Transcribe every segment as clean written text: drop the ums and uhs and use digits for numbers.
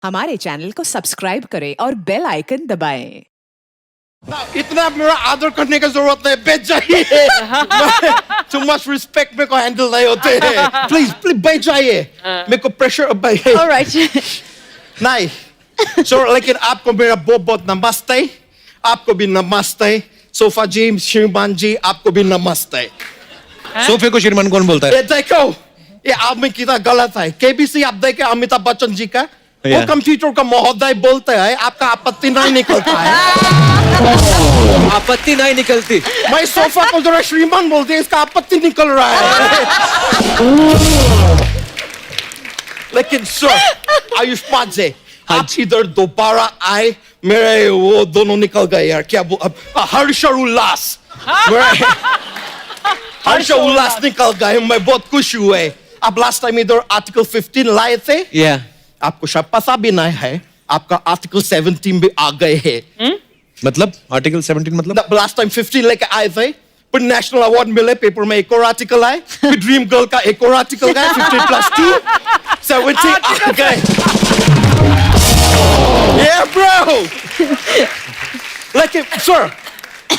हमारे चैनल को सब्सक्राइब करें और बेल आइकन दबाएं। इतना मेरा आदर करने की जरूरत नहीं, बैठ जाइए। Too much respect मेरे को हैंडल नहीं होते हैं। प्लीज प्लीज बैठ जाइए, मेरे को प्रेशर All right. नहीं। So लेकिन आपको मेरा बहुत बहुत नमस्ते, आपको भी नमस्ते। सोफा जी, श्रीमान जी, आपको भी नमस्ते। सोफे को श्रीमान कौन बोलता है? ये देखो, ये आदमी कितना गलत है। केबीसी आप देखे अमिताभ बच्चन जी का, वो कंप्यूटर का महोदय बोलते हैं, आपका आपत्ति नहीं निकलता है। आपत्ति नहीं निकलती। मैं सोफा को जरा श्रीमान बोलते हैं, इसका आपत्ति निकल रहा है। लेकिन सर आयुष्मान जी, आप इधर दोबारा आए, मेरे वो दोनों निकल गए यार। क्या हर्ष और उल्लास, हर्ष और उल्लास निकल गए। मैं बहुत खुश हुए। आप लास्ट टाइम इधर आर्टिकल 15 लाए थे। Yeah. आपको शायद पता भी नहीं है, आपका आर्टिकल 17 भी आ गए हैं। मतलब आर्टिकल 17 मतलब? लास्ट टाइम 15 लेके आए थे, फिर नेशनल अवार्ड मिले, पेपर में एक और आर्टिकल आए, फिर ड्रीम गर्ल का एक और आर्टिकल गया, 15+2 17 आ गए। Yeah bro। लेकिन सर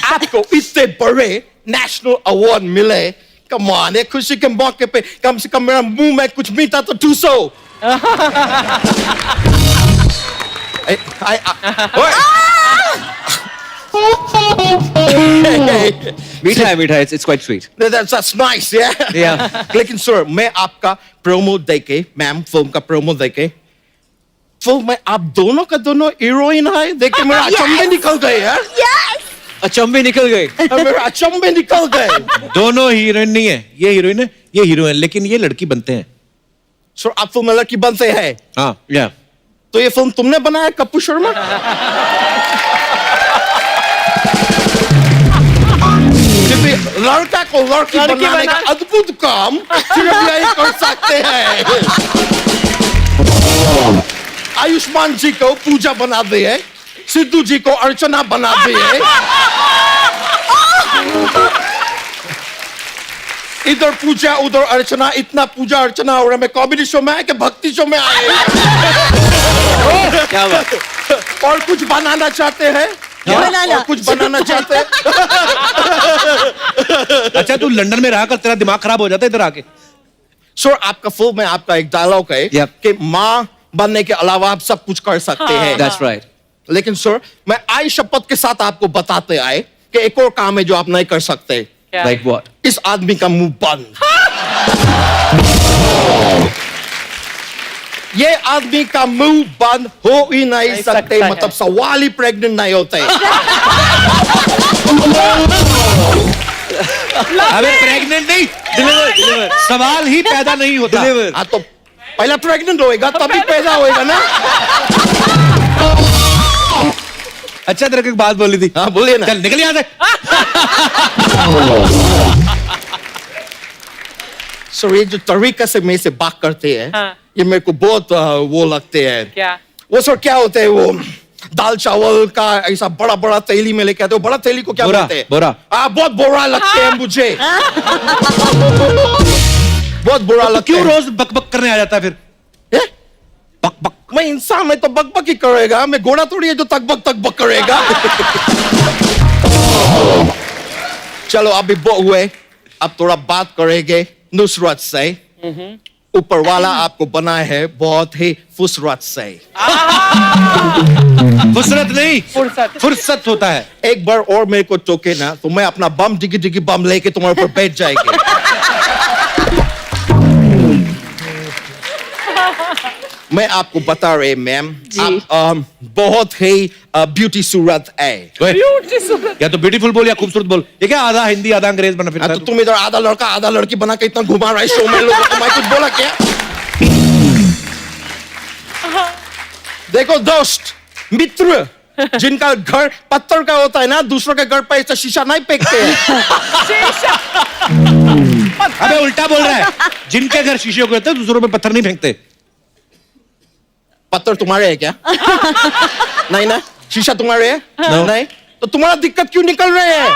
आपको इतने बड़े नेशनल अवार्ड मिले, कम ऑन, एक खुशी के मौके पे कम से कम मेरा मुंह में कुछ मीठा तो ठूसो। मीठा है, it's quite sweet. That's nice, yeah? Yeah. लेकिन सर मैं आपका प्रोमो देके, मैम फिल्म का प्रोमो देके, फिल्म में आप दोनों का दोनों हीरोइन है, देख के मेरा अचंभे निकल गए यार। अचंभे निकल गए। मेरा अचंभे निकल गए। दोनों हीरोइन नहीं है, ये हीरोइन है, ये हीरो है, लेकिन ये लड़की बनते हैं। सर आप फिल्म में लड़की बनते हैं? हाँ, या। तो ये फिल्म तुमने बनाया कपूर शर्मा? लड़का को लड़की बनाने का अद्भुत काम सिर्फ यही कर सकते हैं। आयुष्मान जी को पूजा बना दिए, सिद्धू जी को अर्चना बना दिए, इधर पूजा उधर अर्चना, इतना पूजा अर्चना हो रहा है। मैं कॉमेडी शो में आए कि भक्ति शो में आए? क्या बात? और कुछ बनाना चाहते हैं? और कुछ बनाना चाहते हैं? अच्छा तू लंदन में रहा कर, तेरा दिमाग खराब हो जाता है इधर आके। सर आपका फिल्म में आपका एक डायलॉग है कि माँ बनने के अलावा आप सब कुछ कर सकते हैं। That's right. लेकिन सर मैं आई शपथ के साथ आपको बताते आए कि एक और काम है जो आप नहीं कर सकते। Like what? इस आदमी का मुंह बंद। ये आदमी का मुंह बंद हो ही नहीं सकते, मतलब सवाल ही प्रेग्नेंट नहीं होते। अबे प्रेग्नेंट नहीं, डिलीवर। सवाल ही पैदा नहीं होता। हाँ तो पहला प्रेग्नेंट होएगा तभी पैदा होएगा ना। अच्छा तेरे को एक बात बोली थी। हाँ बोलिए ना। चल निकल यहाँ से। सर ये जो तरीका से मेरे से बात करते हैं, ये मेरे को बहुत वो लगते हैं। क्या? वो सर क्या होते हैं, वो दाल चावल का ऐसा बड़ा बड़ा थैली में लेके आते हो। बड़ा थैली को क्या बोलते हैं? बोरा। बहुत बुरा लगते हैं मुझे। बहुत बुरा लगता क्यों है। रोज बकबक करने आ जाता है फिर? बक बक। मैं इंसान मैं तो बकबक ही करेगा, मैं घोड़ा थोड़ी है जो तकबक करेगा। चलो अभी वो हुए, अब थोड़ा बात करेंगे नुसरत से। ऊपर वाला आपको बनाए है बहुत ही फुसरत से। फुसरत नहीं, फुर्सत। फुर्सत होता है। एक बार और मेरे को टोके ना तो मैं अपना बम डिगी डिगी बम लेके तुम्हारे ऊपर बैठ जाएगी। मैं आपको बता रहे मैम, आप बहुत ही ब्यूटी सूरत है। या तो ब्यूटीफुल बोल या खूबसूरत बोल। ये क्या आधा हिंदी आधा अंग्रेज बना फिर? तो तुम इधर आधा लड़का आधा लड़की बना के इतना घुमा रहा है शो में लोगों को। मैं कुछ बोला क्या? देखो दोस्त मित्र, जिनका घर पत्थर का होता है ना, दूसरों के घर पर ऐसा शीशा नहीं फेंकते हैं। अबे उल्टा बोल रहा है। जिनके घर शीशे के होते हैं दूसरों पे पत्थर नहीं फेंकते। पत्थर तुम्हारे है क्या? नहीं ना, शीशा तुम्हारे है? नहीं तो तुम्हारा दिक्कत क्यों निकल रहे हैं?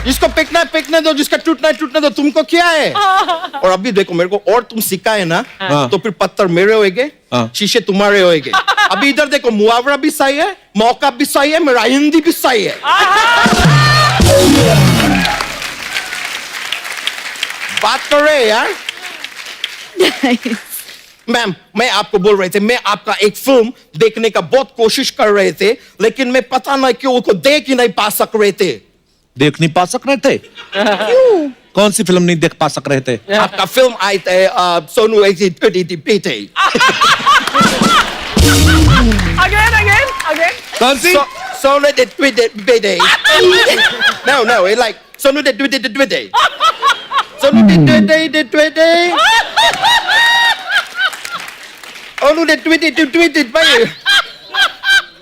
जिसको पिकने दो, जिसका टूटने दो, तुमको क्या है? और अभी देखो मेरे को और तुम सिखाए ना हाँ। तो फिर पत्थर मेरे होएंगे, हाँ। शीशे तुम्हारे होएंगे। अभी इधर देखो, मुहावरा भी सही है, मौका भी सही है, मेरा हिंदी भी सही है। बात कर रहे हैं यार। मैम, मैं आपको बोल रहे थे, मैं आपका एक फिल्म देखने का बहुत कोशिश कर रहे थे, लेकिन मैं पता नहीं क्यों उसको देख ही नहीं पा सक रहे थे। देख नहीं पा सक रहे थे? क्यों? कौन सी फिल्म नहीं देख पा सक रहे थे? आपका फिल्म आई थे सोनू एक पीटे। Again. कौन सी? Sono de Twitty. No, it's like Sono de Twitty. Sono de Twitty. Sono de Twitty, भाई।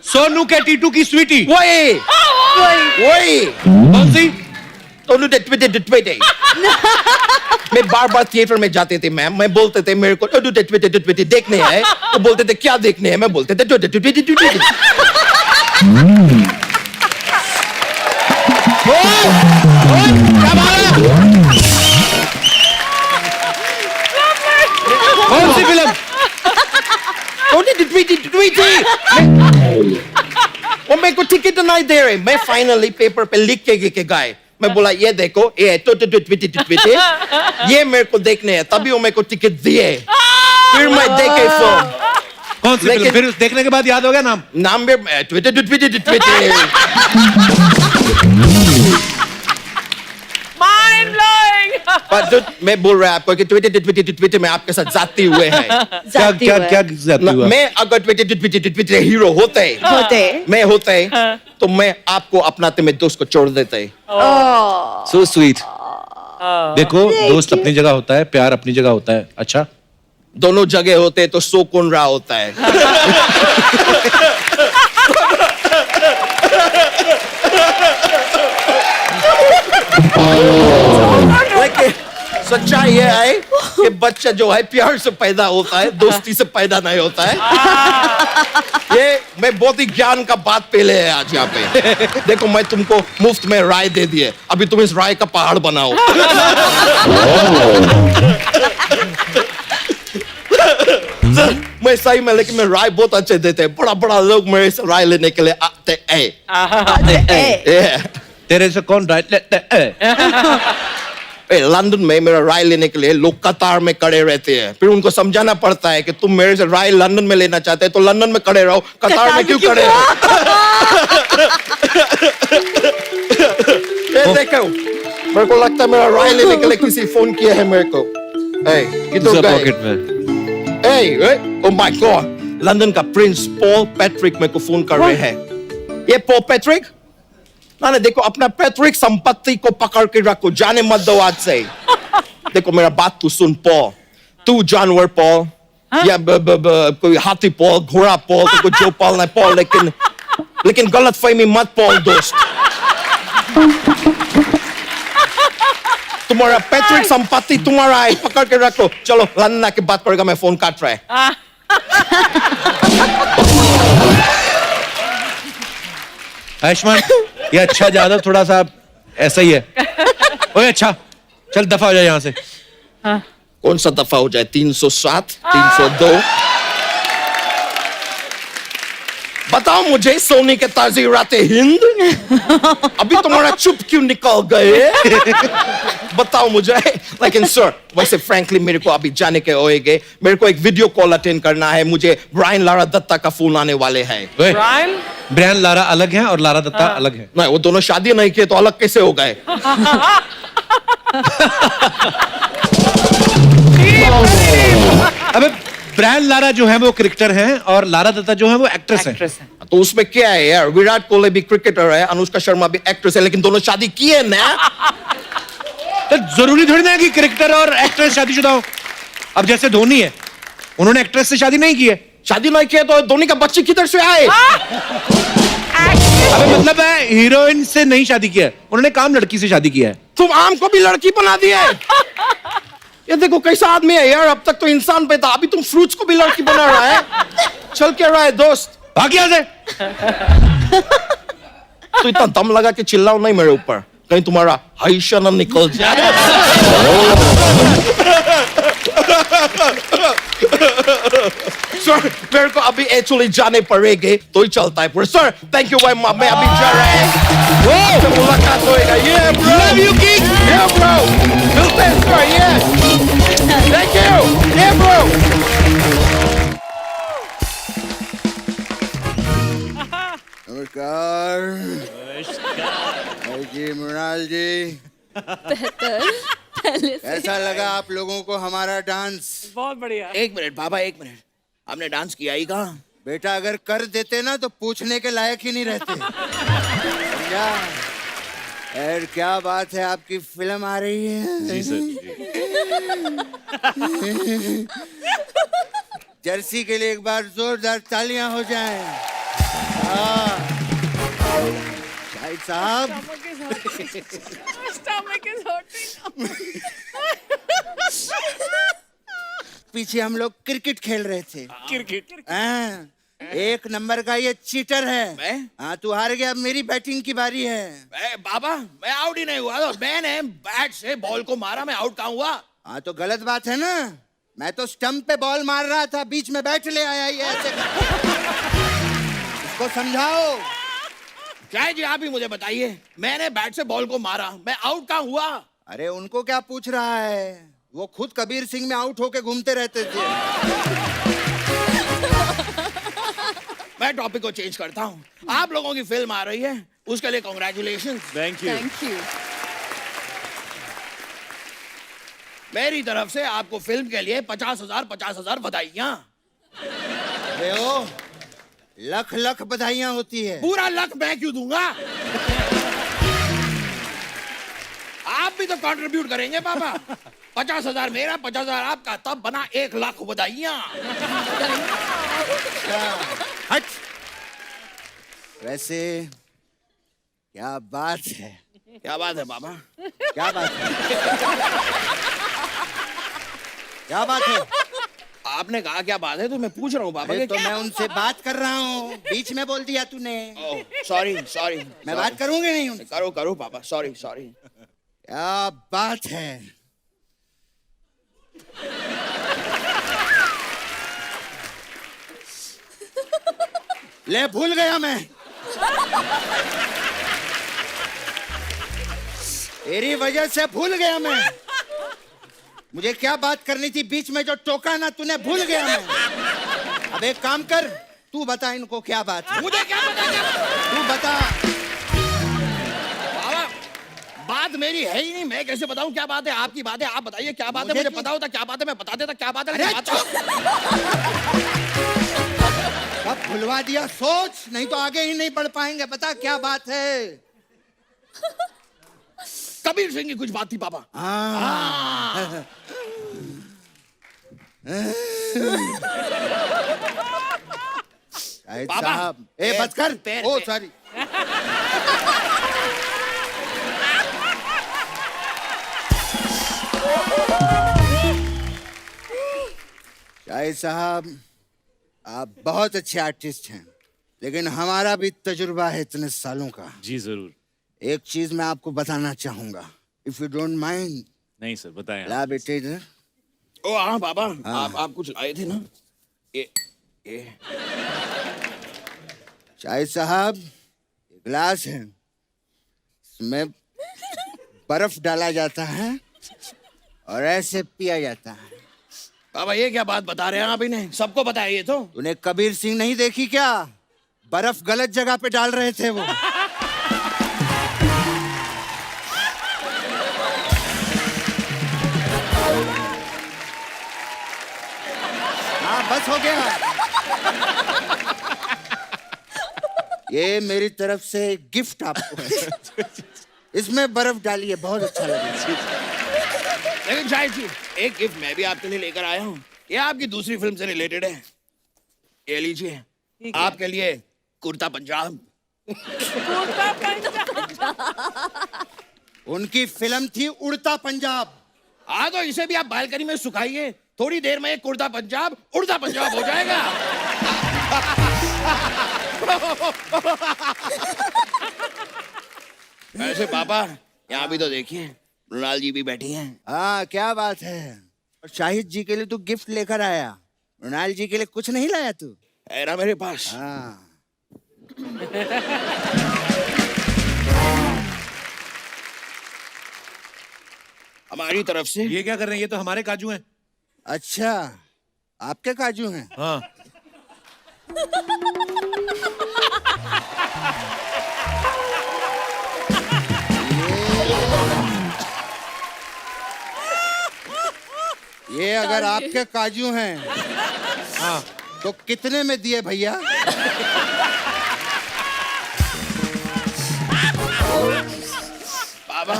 सोनू के टीटू की स्वीटी। वही। कौन सी? Sonu de Twitty। मैं बार थिएटर में जाते थे मैम, मैं बोलते थे मेरे को सोनू de Twitty देखने हैं, तो बोलते थे क्या देखने हैं, मैं बोलते थे Twitty। कौन सी फिल्म? ट्वीटी। वो मेरे को टिकट नहीं दे रहे, मैं फाइनली पेपर पे लिख के गाए, मैं बोला ये देखो, ये ट्वीटी, ये मेरे को देखने है, तभी वो मेरे को टिकट दिए, फिर मैं देखे फिल्म। कौन सी फिल्म? फिर उस देखने के बाद याद हो गया नाम? नाम में ट्वीटी। Mind blowing. पर मैं बोल रहा आपको कि ट्वीटी में आपके साथ जाती हुए हैं। क्या जाती हुआ? मैं अगर ट्वीटी हीरो होते मैं होते तो मैं आपको अपनाते में दोस्त को छोड़ देते। So sweet. देखो, दोस्त अपनी जगह होता है, प्यार अपनी जगह होता है। अच्छा, दोनों जगह होते तो सो कौन रहा होता है। लेकिन सच्चाई ये है कि बच्चा जो है प्यार से पैदा होता है, दोस्ती से पैदा नहीं होता है। ये मैं बहुत ही ज्ञान का बात पहले है आज यहाँ पे। देखो, मैं तुमको मुफ्त में राय दे दिए, अभी तुम इस राय का पहाड़ बनाओ। मैं सही में, लेकिन मैं राय बहुत अच्छे देते हैं, बड़ा लोग मेरे से राय लेने के लिए आते हैं। तेरे से कौन राय लेते हैं? लंदन में मेरा राय लेने के लिए लोग कतार में खड़े रहते हैं, फिर उनको समझाना पड़ता है कि तुम मेरे से राय लंदन में लेना चाहते हैं तो लंदन में खड़े रहो, कतार में क्यों खड़े हो? ये देखो, मेरे को लगता है मेरा राय लेने के लिए किसी फोन किया है मेरे को। किधर गए? पॉकेट में। ओह माय गॉड, लंदन का प्रिंस पॉल पैट्रिक मेरे को फोन कर रहे हैं। ये पॉल पैट्रिक? ना देखो, अपना पैतृक संपत्ति को पकड़ के रखो, जाने मत दो आज से। देखो मेरा बात तू सुन पॉल, तू जानवर पॉल या कोई हाथी पॉल, घोड़ा पॉल, तो कुछ जो पॉल नहीं पॉल, लेकिन गलत फहमी मत पॉल दोस्त। तुम्हारा पैतृक संपत्ति तुम्हारा है, पकड़ के रखो। चलो लंदन आके बात करेगा, मैं फोन काट रहा है। आयुष्मान, ये अच्छा ज्यादा थोड़ा सा ऐसा ही है। ओए अच्छा, चल दफा हो जाए यहाँ से। कौन सा दफा हो जाए? 307, 302? बताओ मुझे, सोनी के ताजी राते हिंद, अभी तुम्हारा चुप क्यों निकल गए? बताओ मुझे। लेकिन सर, वैसे फ्रैंकली मेरे को अभी जाने के होएगे, मेरे को एक वीडियो कॉल अटेंड करना है, मुझे ब्रायन लारा दत्ता का फोन आने वाले हैं। ब्रायन लारा अलग है और लारा दत्ता अलग है। नहीं, वो दोनों शादी नहीं किए तो अलग कैसे हो गए? अबे ब्रायन लारा जो है वो क्रिकेटर हैं और लारा दत्ता जो है वो एक्ट्रेस हैं। तो उसमें क्या है यार, विराट कोहली भी क्रिकेटर है, अनुष्का शर्मा भी एक्ट्रेस है, लेकिन दोनों शादी किए ना। तो जरूरी थोड़ी ना है कि क्रिकेटर और एक्ट्रेस शादीशुदा हो। अब जैसे धोनी है, उन्होंने एक्ट्रेस से शादी नहीं की है। शादी नहीं किया तो धोनी का बच्चे किधर से आए? अबे मतलब है हीरोइन से नहीं शादी किया है, उन्होंने काम लड़की से शादी किया है। तुम आम को भी लड़की बना दिया है। ये देखो कैसा आदमी है यार, अब तक तो इंसान पे था, अभी तुम फ्रूट्स को भी लड़की बना रहा है। चल क्या रहा है दोस्त? भाग यहाँ से। तो इतना दम लगा के चिल्लाओ नहीं मेरे ऊपर, कहीं तुम्हारा हाइशा ना निकल जाए। सर मेरे को अभी एक्चुअली जाने पड़ेंगे तो ही चलता है पर सर थैंक यू भाई मैं अभी जा रहा है। तो मुलाकात होएगा। ये ब्रो लव यू किंग। ये ब्रो मिलते हैं सर। ये थैंक यू। ये ब्रो नमस्कार। जी मृणाल जी, कैसा लगा आप लोगों को हमारा डांस? बहुत बढ़िया। एक मिनट बाबा, एक मिनट, हमने डांस किया ही कहाँ? बेटा अगर कर देते ना तो पूछने के लायक ही नहीं रहते। समझा? यार क्या बात है, आपकी फिल्म आ रही है। जी सर जी। जर्सी के लिए एक बार जोरदार तालियां हो जाएं। हाँ। शाहिद साहब, Stomach is hurting. पीछे हम लोग क्रिकेट खेल रहे थे। क्रिकेट? हाँ, एक नंबर का ये चीटर है। मैं? हाँ तू हार गया, अब मेरी बैटिंग की बारी है। बाबा मैं आउट ही नहीं हुआ, तो मैंने बैट से बॉल को मारा, मैं आउट कहाँ हुआ? हाँ तो गलत बात है ना, मैं तो स्टंप पे बॉल मार रहा था, बीच में बैट ले आया ये ऐसे। इसको समझाओ। शायद जी आप ही मुझे बताइए, मैंने बैट से बॉल को मारा, मैं आउट कहाँ हुआ? अरे उनको क्या पूछ रहा है, वो खुद कबीर सिंह में आउट होके घूमते रहते थे। मैं टॉपिक को चेंज करता हूँ। आप लोगों की फिल्म आ रही है, उसके लिए congratulation. Thank you. Thank you. मेरी तरफ से आपको फिल्म के लिए 50,000 बधाइयाँ। अरे ओ, लख लख बधाइयां होती है। पूरा लक मैं क्यों दूंगा? आप भी तो कंट्रीब्यूट करेंगे पापा। 50,000 मेरा, 50,000 आपका, तब बना 1,00,000 बधाइयाँ। हट। वैसे क्या बात है? क्या बात है पापा? क्या बात है? क्या बात है? आपने कहा क्या बात है, तो मैं पूछ रहा हूँ पापा। अरे तो क्या? मैं उनसे बात कर रहा हूँ, बीच में बोल दिया तूने। Sorry sorry. मैं बात करूंगी नहीं उनसे। करो करो पापा, सॉरी सॉरी। क्या बात है? ले भूल गया मैं। तेरी वजह से भूल गया मैं। मुझे क्या बात करनी थी, बीच में जो टोका ना तूने, भूल गया मैं। अब एक काम कर, तू बता इनको क्या बात है। मुझे क्या पता? तू बता। पापा बात मेरी है ही नहीं, मैं कैसे बताऊं क्या बात है? आपकी बात है, आप बताइए क्या बात है। मुझे पता होता क्या बात है, मैं बता देता क्या बात है। अरे लेकिन अब भुलवा दिया, सोच, नहीं तो आगे ही नहीं बढ़ पाएंगे। बता क्या बात है। कबीर सिंह की कुछ बात थी पापा। हाँ। शाहिद बाबा, साहब, ए बच कर। पैर, ओ पैर। सॉरी। शाहिद साहब, आप बहुत अच्छे आर्टिस्ट हैं, लेकिन हमारा भी तजुर्बा है इतने सालों का। जी जरूर। एक चीज मैं आपको बताना चाहूंगा, इफ यू डोंट माइंड। नहीं सर, बताएं ला आप। बेटे इधर। ओ हाँ पापा, आप कुछ लाए थे ना? ये शाहिद साहब, ये ग्लास है, इसमें बर्फ डाला जाता है और ऐसे पिया जाता है। पापा ये क्या बात बता रहे हैं आप? इन्हें सबको बताया ये तो। तूने कबीर सिंह नहीं देखी क्या? बर्फ गलत जगह पे डाल रहे थे वो। हाँ बस हो गया। ये मेरी तरफ से गिफ्ट आपको। इसमें बर्फ डालिए, बहुत अच्छा लगेगा। लेकिन शायद जी एक गिफ्ट मैं भी आपके लिए लेकर आया हूँ। ये आपकी दूसरी फिल्म से रिलेटेड है। ये लीजिए, आपके लिए कुर्ता पंजाब। कुर्ता पंजाब। उनकी फिल्म थी उड़ता पंजाब। हाँ तो इसे भी आप बालकनी में सुखाइए, थोड़ी देर में एक कुर्ता पंजाब उड़ता पंजाब हो जाएगा। वैसे पापा यहाँ भी तो देखिए मृणाल जी भी बैठी हैं। हाँ क्या बात है। और शाहिद जी के लिए तू गिफ्ट लेकर आया, मृणाल जी के लिए कुछ नहीं लाया तू? है ना मेरे पास। हाँ हमारी तरफ से ये क्या कर रहे हैं? ये तो हमारे काजू हैं। अच्छा, आपके काजू हैं? हाँ। ये अगर आपके काजू हैं हाँ। तो कितने में दिए भैया? बाबा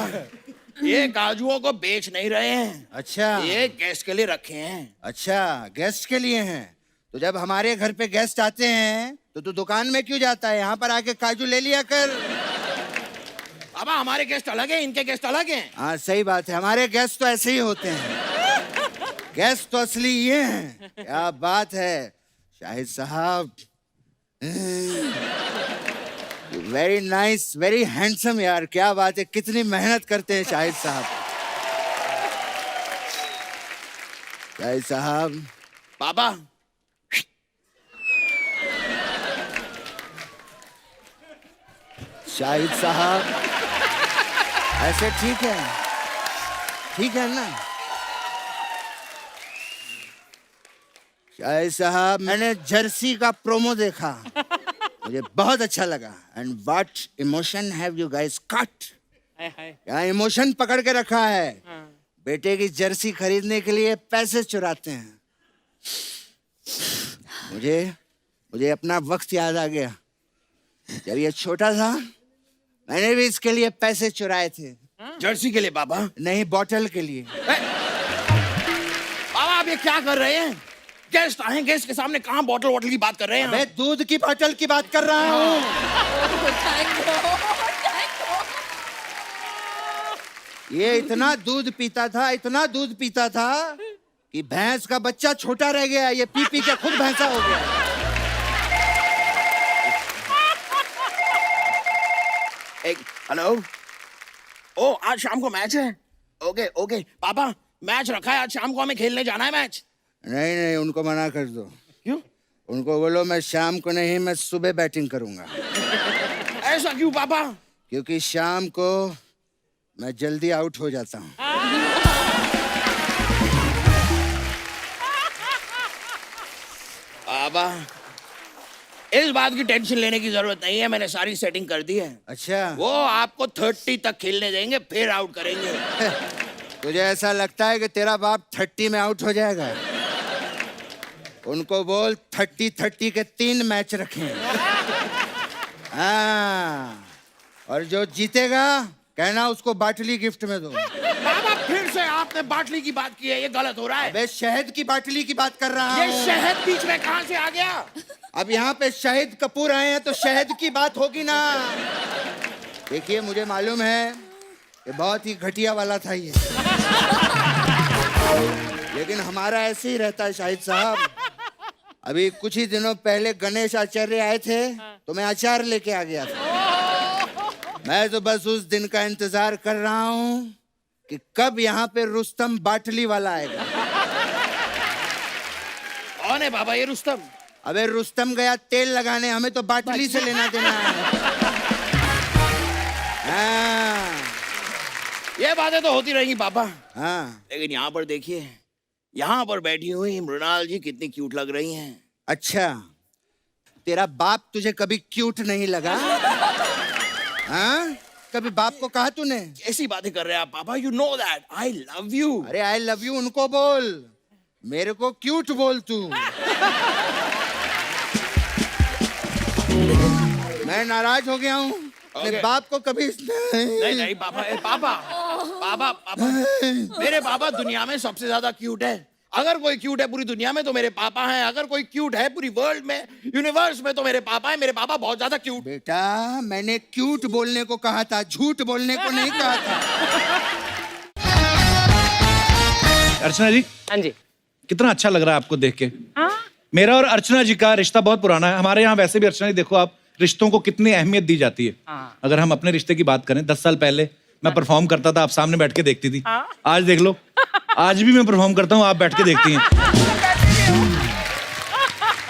ये काजुओं को बेच नहीं रहे हैं। अच्छा ये गेस्ट के लिए रखे हैं। अच्छा, गेस्ट के लिए हैं। तो जब हमारे घर पे गेस्ट आते हैं तो तू दुकान में क्यों जाता है? यहाँ पर आके काजू ले लिया कर। बाबा हमारे गेस्ट अलग हैं, इनके गेस्ट अलग हैं। हाँ सही बात है, हमारे गेस्ट तो ऐसे ही होते हैं। गेस्ट तो असली ये हैं। क्या बात है शाहिद साहब, वेरी नाइस, वेरी हैंडसम यार। क्या बात है, कितनी मेहनत करते हैं शाहिद साहब। शाहिद साहब। बाबा शाहिद साहब ऐसे ठीक है? ठीक है ना शाहिद साहब? मैंने जर्सी का प्रोमो देखा, मुझे बहुत अच्छा लगा। And what emotion have you guys cut? यहाँ इमोशन पकड़ के रखा है। बेटे की जर्सी खरीदने के लिए पैसे चुराते हैं। मुझे अपना वक्त याद आ गया। जब ये छोटा था मैंने भी इसके लिए पैसे चुराए थे। जर्सी के लिए बाबा? नहीं, बॉटल के लिए। बाबा आप ये क्या कर रहे हैं? गेस्ट आए, गेस्ट के सामने कहाँ बॉटल वॉटल की बात कर रहे हैं? मैं दूध की बॉटल की बात कर रहा हूँ। ये इतना दूध पीता था, इतना दूध पीता था कि भैंस का बच्चा छोटा रह गया। ये पी पी के खुद भैंसा हो गया। एक हेलो। ओ आज शाम को मैच है। ओके ओके पापा मैच रखा है, आज शाम को हमें खेलने जाना है मैच। नहीं नहीं, उनको मना कर दो। क्यों? उनको बोलो मैं शाम को नहीं, मैं सुबह बैटिंग करूंगा। ऐसा क्यों पापा? क्योंकि शाम को मैं जल्दी आउट हो जाता हूँ। पापा इस बात की टेंशन लेने की जरूरत नहीं है, मैंने सारी सेटिंग कर दी है। अच्छा, वो आपको 30 तक खेलने देंगे, फिर आउट करेंगे। तुझे ऐसा लगता है कि तेरा बाप 30 में आउट हो जाएगा? उनको बोल 30-30 के 3 मैच रखें। हाँ, और जो जीतेगा कहना उसको बाटली गिफ्ट में दो। पापा फिर से आपने बाटली की बात की है, ये गलत हो रहा है। अबे शहद की बाटली की बात कर रहा ये हूँ। शहद बीच में कहाँ से आ गया? अब यहाँ पे शाहिद कपूर आए हैं तो शहद की बात होगी ना। देखिए मुझे मालूम है ये बहुत ही घटिया वाला था ये, लेकिन हमारा ऐसे ही रहता है शाहिद साहब। अभी कुछ ही दिनों पहले गणेश आचार्य आए थे तो मैं अचार लेके आ गया था। मैं तो बस उस दिन का इंतजार कर रहा हूँ कि कब यहाँ पे रुस्तम बाटली वाला आएगा। कौन है बाबा ये रुस्तम? अबे रुस्तम गया तेल लगाने, हमें तो बाटली से लेना देना है। हाँ ये बातें तो होती रहेंगी पापा, हाँ। लेकिन यहाँ पर देखिए, यहाँ पर बैठी हुई मृणाल जी कितनी क्यूट लग रही हैं। अच्छा, तेरा बाप तुझे कभी क्यूट नहीं लगा? हाँ, कभी बाप को कहा तूने? ऐसी बातें कर रहे हैं आप पापा, you know that I love you. अरे आई लव यू उनको बोल, मेरे को क्यूट बोल तू। मैं नाराज हो गया हूँ। अपने Okay. बाप को कभी नहीं नहीं पापा, पापा पापा पापा मेरे पापा दुनिया में सबसे ज्यादा क्यूट है। अगर कोई क्यूट है पूरी दुनिया में तो मेरे पापा हैं। अगर कोई क्यूट है पूरी वर्ल्ड में, यूनिवर्स में, तो मेरे पापा हैं। मेरे पापा बहुत ज्यादा क्यूट। बेटा मैंने क्यूट बोलने को कहा था, झूठ बोलने को नहीं कहा था। अर्चना जी, हाँ जी। कितना अच्छा लग रहा है आपको देख के। हाँ मेरा और अर्चना जी का रिश्ता बहुत पुराना है। हमारे यहाँ वैसे भी अर्चना जी देखो आप, रिश्तों को कितनी अहमियत दी जाती है। हाँ। अगर हम अपने रिश्ते की बात करें 10 साल पहले मैं परफॉर्म करता था, आप सामने बैठ के देखती थी। हाँ। आज देख लो, आज भी मैं परफॉर्म करता हूँ, आप बैठ के देखती हैं।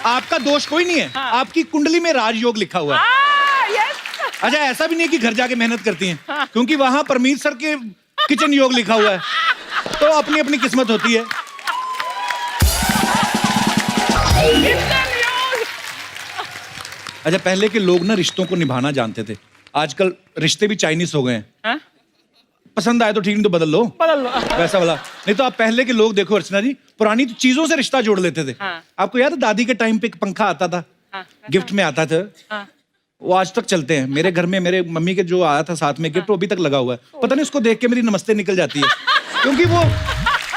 आपका दोष कोई नहीं है, आपकी कुंडली में राजयोग लिखा हुआ है। यस अच्छा, ऐसा भी नहीं है कि घर जाके मेहनत करती हैं, क्योंकि वहां परमीत सर के किचन योग लिखा हुआ है, तो अपनी अपनी किस्मत होती है। अच्छा, पहले के लोग ना रिश्तों को निभाना जानते थे, आजकल रिश्ते भी चाइनीज हो गए हैं। हाँ? पसंद आए तो ठीक, नहीं तो बदल लो, बदल लो। वैसा वाला। नहीं तो आप पहले के लोग देखो अर्चना जी, पुरानी तो चीजों से रिश्ता जोड़ लेते थे। हाँ। आपको याद है दादी के टाइम पे एक पंखा आता था, हाँ, गिफ्ट में आता था, हाँ। वो आज तक चलते हैं। मेरे घर में मेरे मम्मी के जो आया था साथ में गिफ्ट, वो अभी तक लगा हुआ है। पता नहीं उसको देख के मेरी नमस्ते निकल जाती है, क्योंकि वो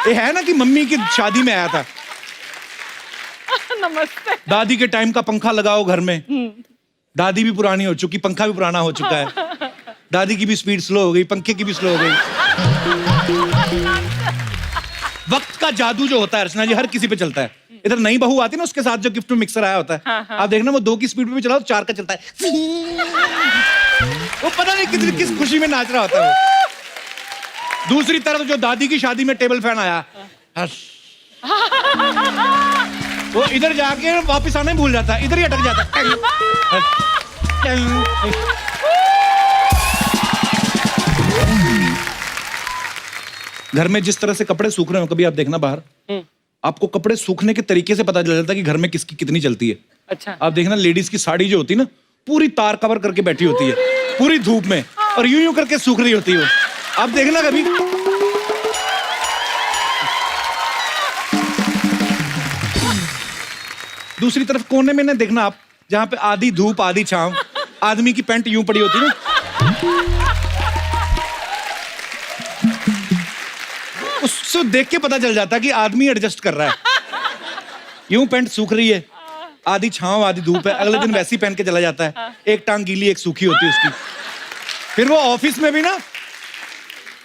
ये है ना कि मम्मी की शादी में आया था। नमस्ते। दादी के टाइम का पंखा लगाओ घर में, दादी भी पुरानी हो चुकी, पंखा भी पुराना हो चुका है, दादी की भी स्पीड स्लो हो गई, पंखे की भी स्लो हो गई। वक्त का जादू जो होता है अर्चना जी, हर किसी पे चलता है। इधर नई बहू आती है ना, उसके साथ जो गिफ्ट में मिक्सर आया होता है, आप देखना वो 2 की स्पीड पे भी चलाओ, 4 का चलता है। वो पता नहीं कितनी किस खुशी में नाच रहा होता है वो। दूसरी तरफ जो दादी की शादी में टेबल फैन आया, हस। वो इधर जाके वापस आना ही भूल जाता है, इधर ही अटक जाता है। घर में जिस तरह से कपड़े सूख रहे हो, कभी आप देखना बाहर, आपको कपड़े सूखने के तरीके से पता चल जाता है कि घर में किसकी कितनी चलती है। अच्छा। आप देखना लेडीज की साड़ी जो होती है ना, पूरी तार कवर करके बैठी होती है पूरी धूप में, और यूं यूं करके सूख रही होती है वो। आप देखना कभी। दूसरी तरफ कोने में ना देखना आप, जहां पे आधी धूप आधी छांव, आदमी की पैंट यूं पड़ी होती है ना, उससे देख के पता चल जाता है कि आदमी एडजस्ट कर रहा है। यूं पैंट सूख रही है, आधी छांव आधी धूप है, अगले दिन वैसी पहन के चला जाता है, एक टांग गीली एक सूखी होती है उसकी। फिर वो ऑफिस में भी ना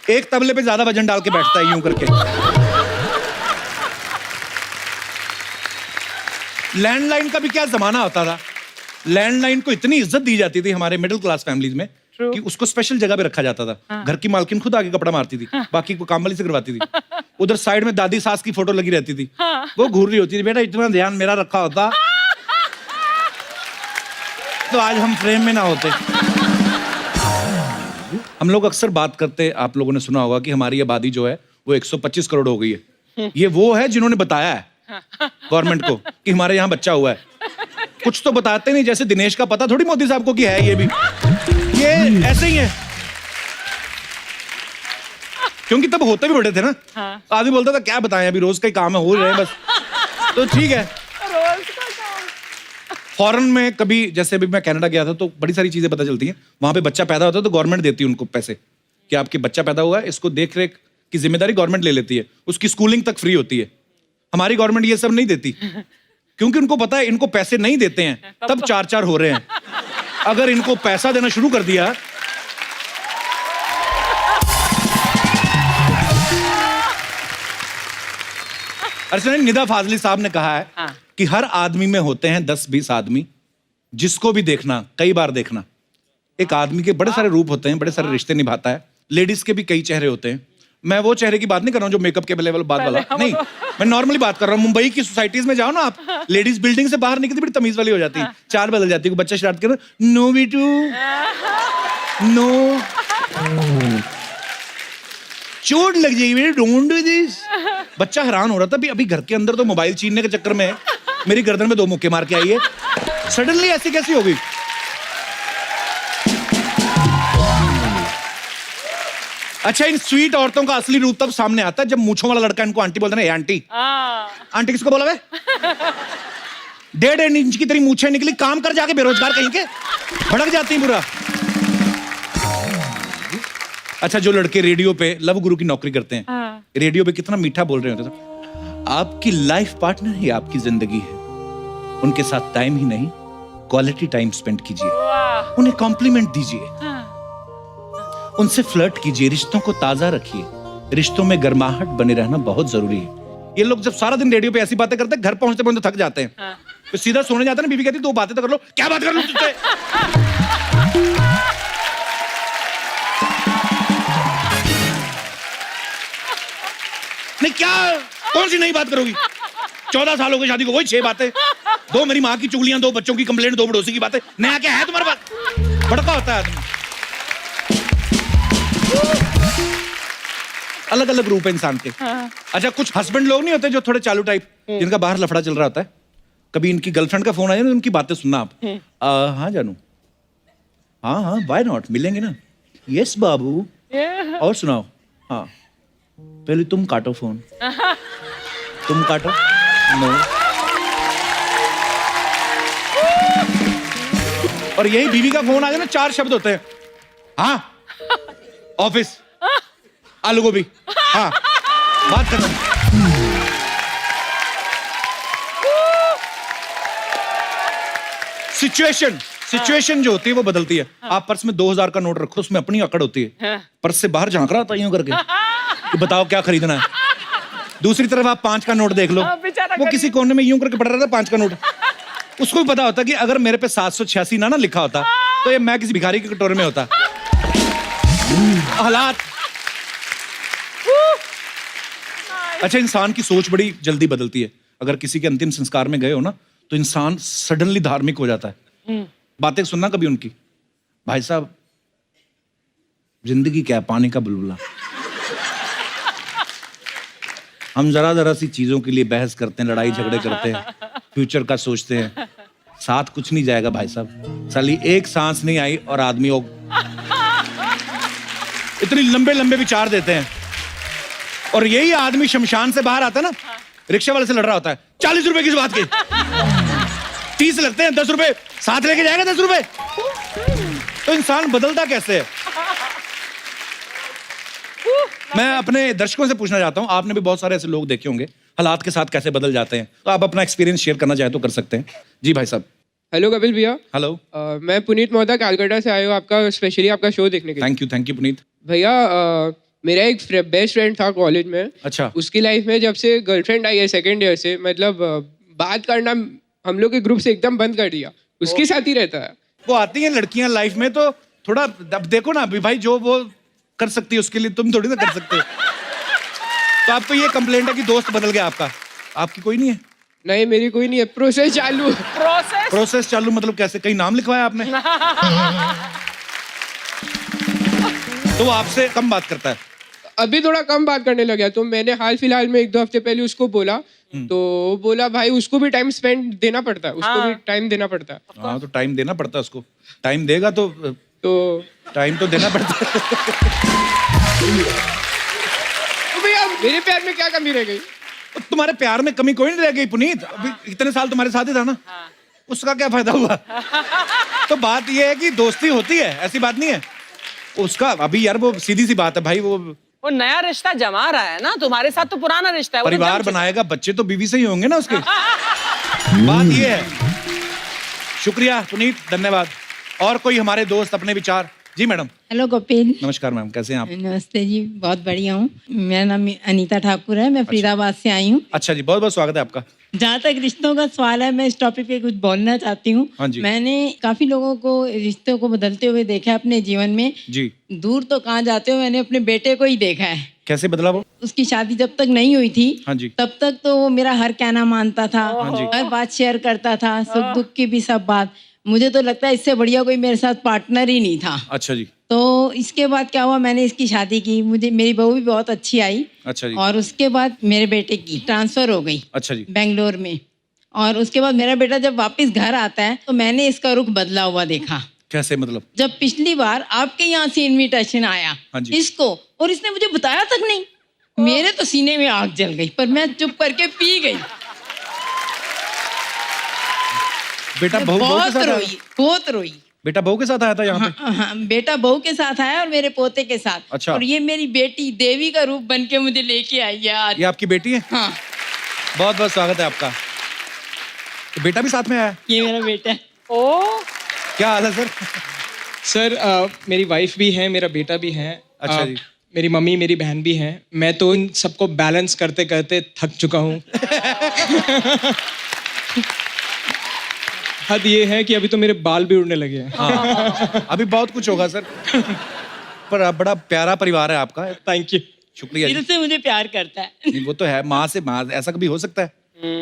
एक तबले पे ज्यादा वजन डाल के बैठता है यूं करके। लैंडलाइन का भी क्या जमाना होता था, लैंडलाइन को इतनी इज्जत दी जाती थी हमारे मिडिल क्लास फैमिलीज में कि उसको स्पेशल जगह पे रखा जाता था। घर की मालकिन खुद आके कपड़ा मारती थी, बाकी को काम वाली से करवाती थी। उधर साइड में दादी सास की फोटो लगी रहती थी, वो घूर रही होती थी, बेटा इतना ध्यान मेरा रखा होता तो आज हम फ्रेम में ना होते। हम लोग अक्सर बात करते, आप लोगों ने सुना होगा कि हमारी आबादी जो है वो 125 करोड़ हो गई है। ये वो है जिन्होंने बताया है गवर्नमेंट को कि हमारे यहाँ बच्चा हुआ है। कुछ तो बताते नहीं, जैसे दिनेश का पता थोड़ी मोदी साहब को कि है, ये भी ये ऐसे ही है, क्योंकि तब होते भी बड़े थे ना। आदमी बोलता था क्या बताएं, अभी रोज का ही काम है, हो रहे हैं बस, तो ठीक है। रोज का काम। फॉरेन में कभी, जैसे अभी मैं कनाडा गया था, तो बड़ी सारी चीजें पता चलती हैं। वहां पे बच्चा पैदा होता है तो गवर्नमेंट देती है उनको पैसे कि आपके बच्चा पैदा हुआ है, इसको देख रेख की जिम्मेदारी गवर्नमेंट ले लेती है, उसकी स्कूलिंग तक फ्री होती है। हमारी गवर्नमेंट ये सब नहीं देती, क्योंकि उनको पता है इनको पैसे नहीं देते हैं तब 4-4 हो रहे हैं। अगर इनको पैसा देना शुरू कर दिया, अर्चना, निदा फाजली साहब ने कहा है कि हर आदमी में होते हैं 10-20 आदमी, जिसको भी देखना, कई बार देखना। एक आदमी के बड़े सारे रूप होते हैं, बड़े सारे रिश्ते निभाता है। लेडीज के भी कई चेहरे होते हैं। मैं वो चेहरे की बात नहीं कर रहा हूँ जो मेकअप के लेवल बात वाला नहीं, मैं नॉर्मली बात कर रहा हूँ। मुंबई की सोसाइटीज में जाओ ना आप, लेडीज बिल्डिंग से बाहर निकलती बड़ी तमीज वाली हो जाती है, चाल बदल जाती है। बच्चा शरारत कर, नो बेटू नो, चोट लग जाएगी बेटे, डोंट डू दिस। बच्चा हैरान हो रहा था, अभी घर के अंदर तो मोबाइल छीनने के चक्कर में मेरी गर्दन में 2 मुक्के मार के आई है, सडनली ऐसी कैसी हो गई। अच्छा, इन स्वीट औरतों का असली रूप तब सामने आता है जब मूंछों वाला लड़का इनको आंटी बोलता है। आंटी, आंटी किसको बोला वे? 1.5 इंच की तेरी मूंछें निकली, काम कर जाके, बेरोजगार कहीं के, भड़क जाती है पूरा। अच्छा, जो लड़के रेडियो पे लव गुरु की नौकरी करते हैं, रेडियो पे कितना मीठा बोल रहे होते हैं, आपकी लाइफ पार्टनर ही आपकी जिंदगी है, उनके साथ टाइम ही नहीं क्वालिटी टाइम स्पेंड कीजिए, उन्हें कॉम्प्लीमेंट दीजिए, उनसे फ्लर्ट कीजिए, रिश्तों को ताजा रखिए, रिश्तों में गर्माहट बने रहना बहुत जरूरी है। ये लोग जब सारा दिन रेडियो पे ऐसी बातें करते हैं, घर पहुंचते पहुंचते थक जाते हैं, तो सीधा सोने जाते हैं ना, बीवी कहती है 2 बातें तो कर लो। क्या बात कर लो तुझसे? नहीं क्या, कौन सी नई बात करोगी? 14 साल हो गए शादी को, वही 6 बातें, 2 मेरी माँ की चुगलियां, 2 बच्चों की कंप्लेंट, 2 पड़ोसी की बातें। नया क्या है तुम्हारे पास? भड़का होता है आदमी। अलग अलग रूप है इंसान के। अच्छा, कुछ हस्बैंड लोग नहीं होते जो थोड़े चालू टाइप, जिनका बाहर लफड़ा चल रहा होता है, कभी इनकी गर्लफ्रेंड का फोन आया ना, उनकी बातें सुनना आप। हाँ जानू, हाँ हाँ व्हाई नॉट, मिलेंगे ना। यस बाबू, और सुनाओ। हाँ, पहले तुम काटो फोन। तुम काटो। नो। और यही बीवी का फोन आ जाए ना, 4 शब्द होते हैं। हाँ, ऑफिस, आलू गोभी, हाँ, बात खत्म। सिचुएशन जो होती है वो बदलती है। आप पर्स में 2000 का नोट रखो, उसमें अपनी अकड़ होती है। पर्स से बाहर झांक रहा होता है यूं करके कि बताओ क्या खरीदना है। दूसरी तरफ आप 5 का नोट देख लो, वो किसी कोने में यूं करके पड़ रहा था 5 का नोट। उसको भी पता होता कि अगर मेरे पे 786 ना लिखा होता तो ये मैं किसी भिखारी के कटोरे में होता। हालात। अच्छा, इंसान की सोच बड़ी जल्दी बदलती है। अगर किसी के अंतिम संस्कार में गए हो ना, तो इंसान सडनली धार्मिक हो जाता है। बातें सुनना कभी उनकी, भाई साहब जिंदगी क्या है, पानी का बुलबुला। हम जरा जरा सी चीजों के लिए बहस करते हैं, लड़ाई झगड़े करते हैं, फ्यूचर का सोचते हैं, साथ कुछ नहीं जाएगा भाई साहब। साली एक सांस नहीं आई और आदमी इतनी लंबे लंबे विचार देते हैं। और यही आदमी शमशान से बाहर आता है ना, रिक्शा वाले से लड़ रहा होता है, 40 रुपए किस बात के, 30 लगते हैं, 10 रुपए साथ लेके जाएगा, 10 रुपए। तो इंसान बदलता कैसे है? मैं अपने दर्शकों से पूछना चाहता हूं, आपने भी बहुत सारे ऐसे लोग देखे होंगे हालात के साथ कैसे बदल जाते हैं, तो आप अपना एक्सपीरियंस शेयर करना चाहे तो कर सकते हैं। जी भाई साहब। हेलो कपिल भैया। हेलो। मैं पुनीत मोहता कलकत्ता से आया हूँ आपका स्पेशली आपका शो देखने के लिए। थैंक यू पुनीत भैया। मेरा एक बेस्ट फ्रेंड था कॉलेज में। अच्छा। उसकी लाइफ में जब से गर्लफ्रेंड आई है 2nd ईयर से, मतलब बात करना हम लोग के ग्रुप से एकदम बंद कर दिया। उसके साथ ही रहता है। वो आती हैं लड़कियां लाइफ में, तो थोड़ा अब देखो ना अभी भाई, जो वो कर सकती है उसके लिए तुम थोड़ी ना कर सकते हो। तो आपको ये कंप्लेंट है कि दोस्त बदल गया आपका, आपकी कोई नहीं है? नहीं, मेरी कोई नहीं है। प्रोसेस चालू। प्रोसेस चालू मतलब कैसे? कहीं नाम लिखवाया आपने? तो वो आपसे कम बात करता है? अभी थोड़ा कम बात करने लगा। तो मैंने हाल फिलहाल में 1-2 हफ्ते पहले उसको बोला, तो बोला भाई उसको भी टाइम स्पेंड देना पड़ता है, उसको भी टाइम देना पड़ता है। हाँ, तो टाइम देना पड़ता है उसको। टाइम देगा तो टाइम तो देना पड़ता है। तो भैया मेरे प्यार में क्या कमी रह गई? तो तुम्हारे प्यार में कमी कोई नहीं रह गई पुनीत। अभी इतने साल तुम्हारे साथ ही था ना, उसका क्या फायदा हुआ? तो बात ये है कि दोस्ती होती है, ऐसी बात नहीं है उसका। अभी यार वो सीधी सी बात है भाई, वो नया रिश्ता जमा रहा है ना, तुम्हारे साथ तो पुराना रिश्ता है। परिवार बनाएगा, बच्चे तो बीवी से ही होंगे ना उसके। बात ये है। शुक्रिया पुनीत, धन्यवाद। और कोई हमारे दोस्त अपने विचार? जी मैडम। हेलो कपिल। नमस्कार मैम, कैसे हैं आप? नमस्ते जी, बहुत बढ़िया हूँ। मेरा नाम अनीता ठाकुर है, मैं फरीदाबाद से आई हूँ। अच्छा जी, बहुत बहुत स्वागत है आपका। जहाँ तक रिश्तों का सवाल है, मैं इस टॉपिक पे कुछ बोलना चाहती हूँ। हाँ जी। मैंने काफी लोगों को रिश्तों को बदलते हुए देखा है अपने जीवन में। जी। दूर तो कहाँ जाते हो, मैंने अपने बेटे को ही देखा है। कैसे बदला वो? उसकी शादी जब तक नहीं हुई थी, हाँ जी, तब तक तो वो मेरा हर कहना मानता था, हाँ जी, हर बात शेयर करता था, सुख दुख की भी सब बात। मुझे तो लगता है इससे बढ़िया कोई मेरे साथ पार्टनर ही नहीं था। अच्छा जी। तो इसके बाद क्या हुआ, मैंने इसकी शादी की, मुझे मेरी बहू भी बहुत अच्छी आई। अच्छा जी। और उसके बाद मेरे बेटे की ट्रांसफर हो गई। अच्छा जी। बेंगलोर में। और उसके बाद मेरा बेटा जब वापस घर आता है तो मैंने इसका रुख बदला हुआ देखा। कैसे मतलब? जब पिछली बार आपके यहाँ से इनविटेशन आया इसको, और इसने मुझे बताया तक नहीं, मेरे तो सीने में आग जल गई, पर मैं चुप करके पी गई। बेटा बहू के साथ रोई, बहुत रोई। बेटा बहू के साथ आया था यहाँ पे? हाँ, बेटा बहू के साथ आया और मेरे पोते के साथ। अच्छा। और ये मेरी बेटी देवी का रूप बन के मुझे लेके आई है आज। ये आपकी बेटी है? हाँ। बहुत बहुत स्वागत है आपका। तो बेटा भी साथ में आया? ये मेरा बेटा है। ओ, क्या हाल है सर? सर मेरी वाइफ भी है, मेरा बेटा भी है। अच्छा जी। मेरी मम्मी, मेरी बहन भी है। मैं तो इन सबको बैलेंस करते करते थक चुका हूँ। हद ये है कि अभी तो मेरे बाल भी उड़ने लगे हैं। हाँ, अभी बहुत कुछ होगा सर। पर बड़ा प्यारा परिवार है आपका। Thank you. शुक्रिया दिल जी। से मुझे प्यार करता है। नहीं, वो तो है, माँ से माँ, ऐसा कभी हो सकता है?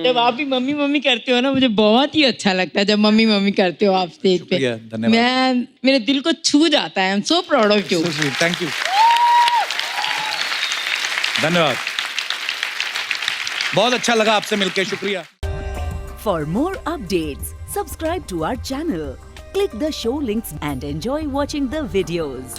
जब आप भी मम्मी मम्मी करते हो ना, मुझे बहुत ही अच्छा लगता है जब मम्मी मम्मी करते हो आप स्टेज पे। शुक्रिया, धन्यवाद। मैं, मेरे दिल को छू जाता है। I am so proud of you. Thank you, धन्यवाद, बहुत अच्छा लगा आपसे मिलकर, शुक्रिया। For more updates, subscribe to our channel, click the show links and enjoy watching the videos.